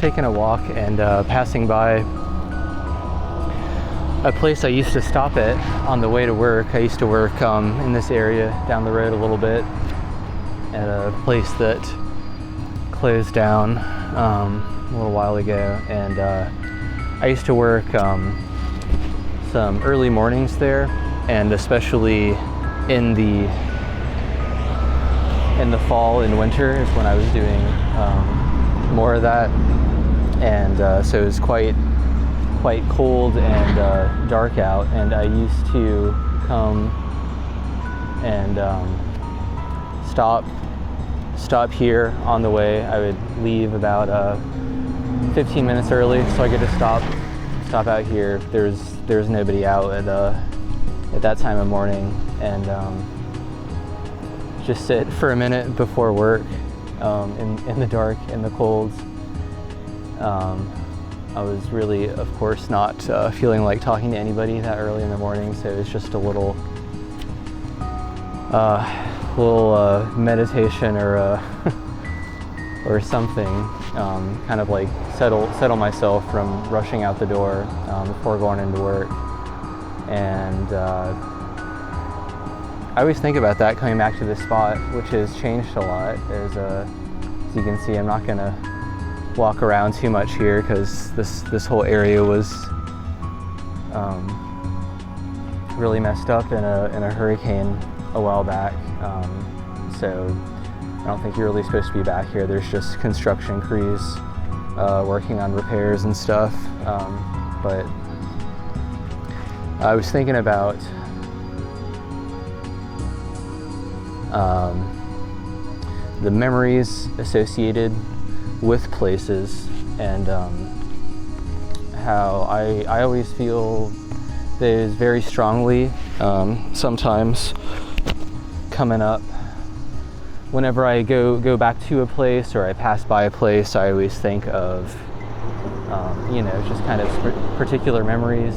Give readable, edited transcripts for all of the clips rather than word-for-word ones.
taking a walk and passing by a place I used to stop at on the way to work. I used to work in this area down the road a little bit at a place that closed down a little while ago, and I used to work some early mornings there, and especially in the fall and winter is when I was doing more of that, and so it was quite cold and dark out, and I used to come and stop here on the way. I would leave about 15 minutes early so I could just stop out here. There's nobody out at that time of morning, and just sit for a minute before work in the dark, in the cold. I was really, of course, not feeling like talking to anybody that early in the morning, so it was just a little meditation or something, kind of like settle myself from rushing out the door before going into work. And I always think about that coming back to this spot, which has changed a lot. As you can see, I'm not gonna walk around too much here because this whole area was really messed up in a hurricane a while back. So I don't think you're really supposed to be back here. There's just construction crews working on repairs and stuff. But I was thinking about the memories associated with places, and how I always feel those very strongly, sometimes coming up whenever I go back to a place or I pass by a place. I always think of just kind of particular memories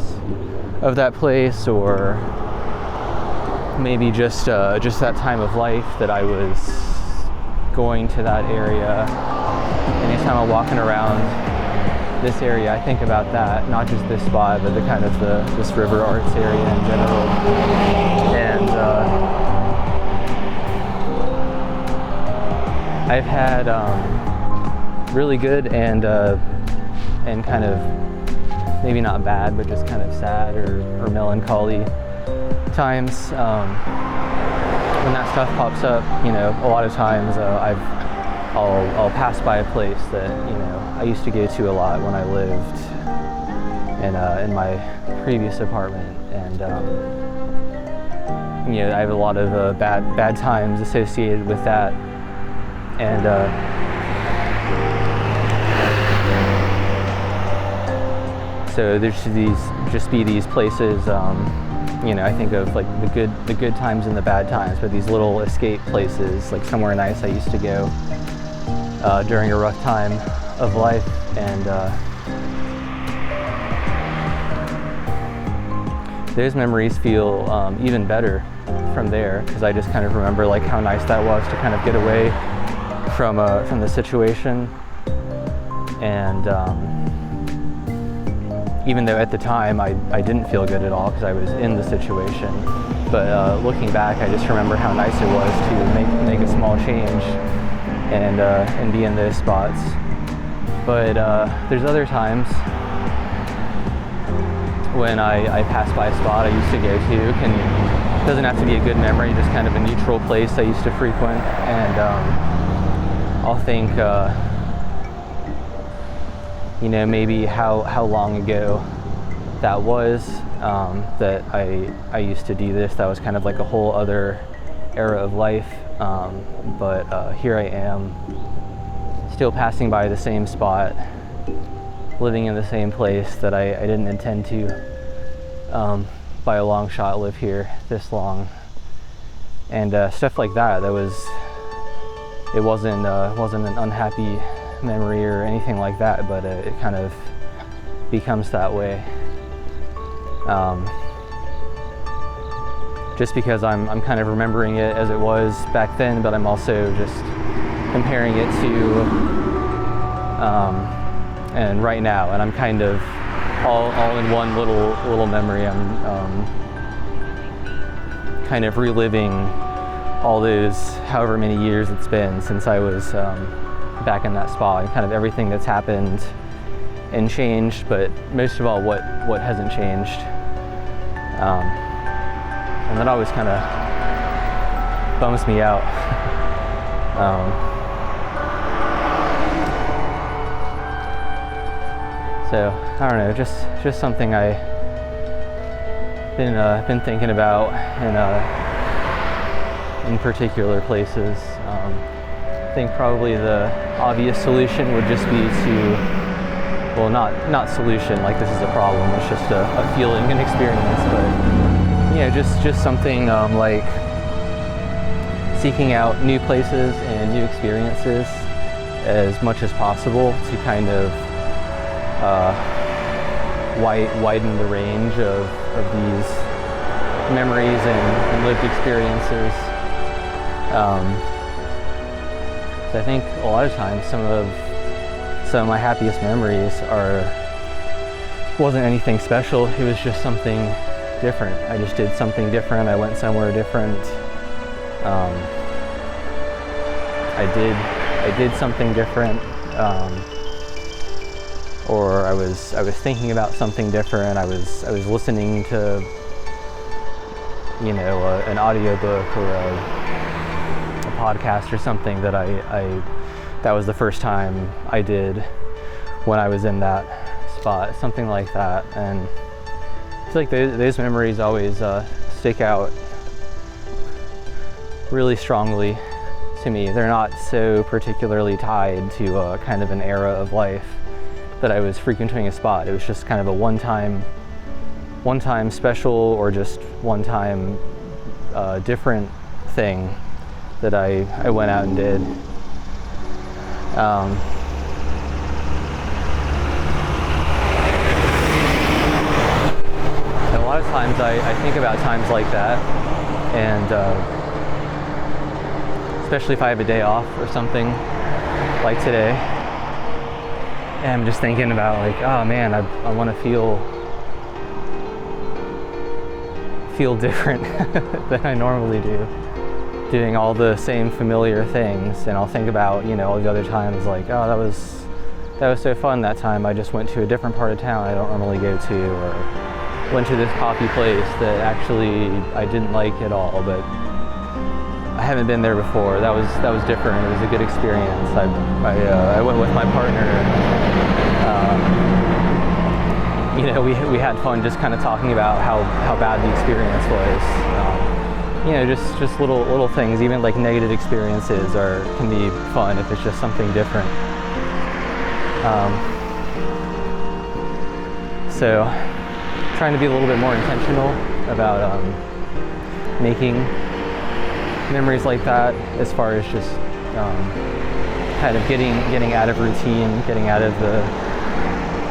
of that place, or maybe just that time of life that I was going to that area. Anytime I'm walking around this area, I think about that, not just this spot, but the kind of this river arts area in general. And I've had really good and kind of maybe not bad, but just kind of sad or melancholy times when that stuff pops up. A lot of times I'll pass by a place that I used to go to a lot when I lived in my previous apartment, and I have a lot of bad times associated with that, and so there should just be these places. I think of like the good times and the bad times, but these little escape places, like somewhere nice I used to go during a rough time of life, and those memories feel even better from there, because I just kind of remember like how nice that was to kind of get away from the situation, and even though at the time I didn't feel good at all because I was in the situation, but looking back, I just remember how nice it was to make a small change and be in those spots. But there's other times when I pass by a spot I used to go to. It doesn't have to be a good memory, just kind of a neutral place I used to frequent, and I'll think maybe how long ago that was that I used to do this. That was kind of like a whole other era of life, but here I am, still passing by the same spot, living in the same place that I didn't intend to by a long shot live here this long, and stuff like that. It wasn't an unhappy memory or anything like that, but it kind of becomes that way, just because I'm kind of remembering it as it was back then, but I'm also just comparing it to and right now, and I'm kind of all in one little memory. I'm kind of reliving all those however many years it's been since I was back in that spot, and kind of everything that's happened and changed, but most of all what hasn't changed. And that always kind of bums me out. So I don't know, just something I've been thinking about in particular places. I think probably the obvious solution would just be to, well, not solution like this is a problem, it's just a feeling, an experience, but you know, just something like seeking out new places and new experiences as much as possible to kind of widen the range of these memories and lived experiences. So I think a lot of times some of my happiest memories wasn't anything special, it was just something different. I just did something different, I went somewhere different. I did something different, or I was thinking about something different. I was listening to, you know, an audiobook or a podcast or something that that was the first time I did when I was in that spot, something like that. And I feel like those memories always stick out really strongly to me. They're not so particularly tied to kind of an era of life that I was frequenting a spot. It was just kind of a one-time special, or just one-time different thing that I went out and did. A lot of times I think about times like that, and especially if I have a day off or something like today, and I'm just thinking about like, oh man, I want to feel different than I normally do, doing all the same familiar things. And I'll think about, you know, all the other times like, oh, that was so fun that time. I just went to a different part of town I don't normally go to, or went to this coffee place that actually I didn't like at all, but I haven't been there before. That was different. It was a good experience. I went with my partner. You know, we had fun just kind of talking about how bad the experience was. You know, just little things. Even like negative experiences can be fun if it's just something different. So, trying to be a little bit more intentional about making memories like that, as far as just kind of getting out of routine, getting out of the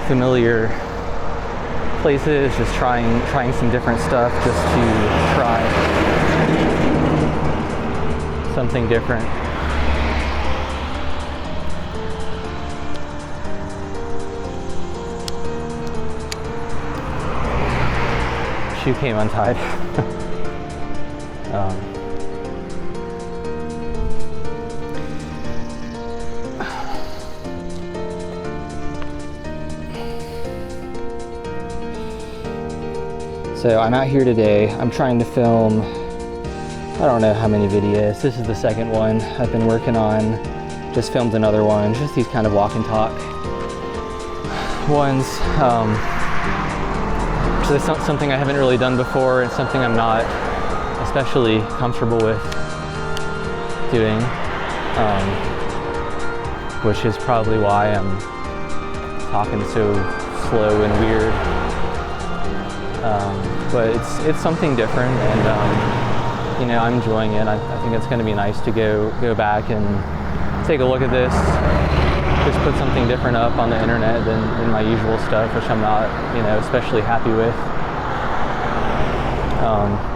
familiar places, just trying some different stuff, just to try something different. Shoe came untied. So I'm out here today. I'm trying to film, I don't know how many videos. This is the second one I've been working on. Just filmed another one, just these kind of walk and talk ones. So it's not something I haven't really done before, and something I'm not especially comfortable with doing, which is probably why I'm talking so slow and weird. But it's something different, and you know, I'm enjoying it. I think it's going to be nice to go back and take a look at this, just put something different up on the internet than my usual stuff, which I'm not, you know, especially happy with.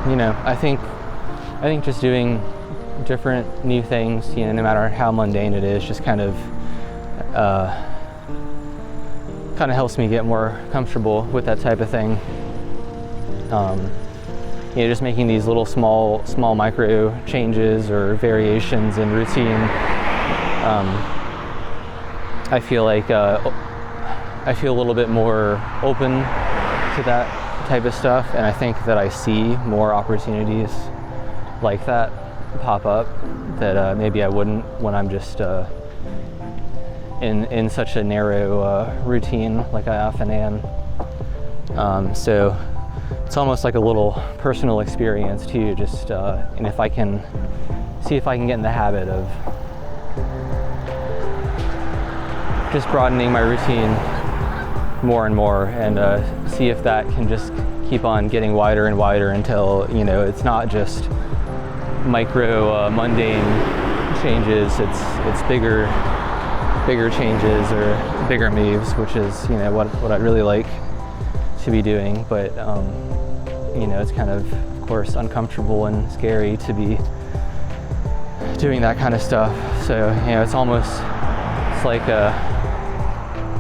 You know, I think just doing different new things, you know, no matter how mundane it is, just kind of kind of helps me get more comfortable with that type of thing. You know, just making these little small micro changes or variations in routine. I feel like I feel a little bit more open to that type of stuff, and I think that I see more opportunities like that pop up that maybe I wouldn't when I'm just in such a narrow routine like I often am. So it's almost like a little personal experience too, just and if I can see if I can get in the habit of just broadening my routine more and more, and see if that can just keep on getting wider and wider until, you know, it's not just micro mundane changes, it's bigger changes or bigger moves, which is, you know, what I really like to be doing. But you know, it's kind of course uncomfortable and scary to be doing that kind of stuff. So, you know, it's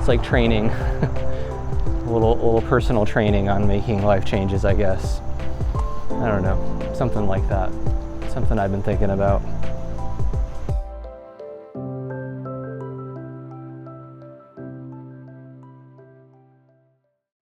like training, a little personal training on making life changes, I guess. I don't know, something like that. Something I've been thinking about.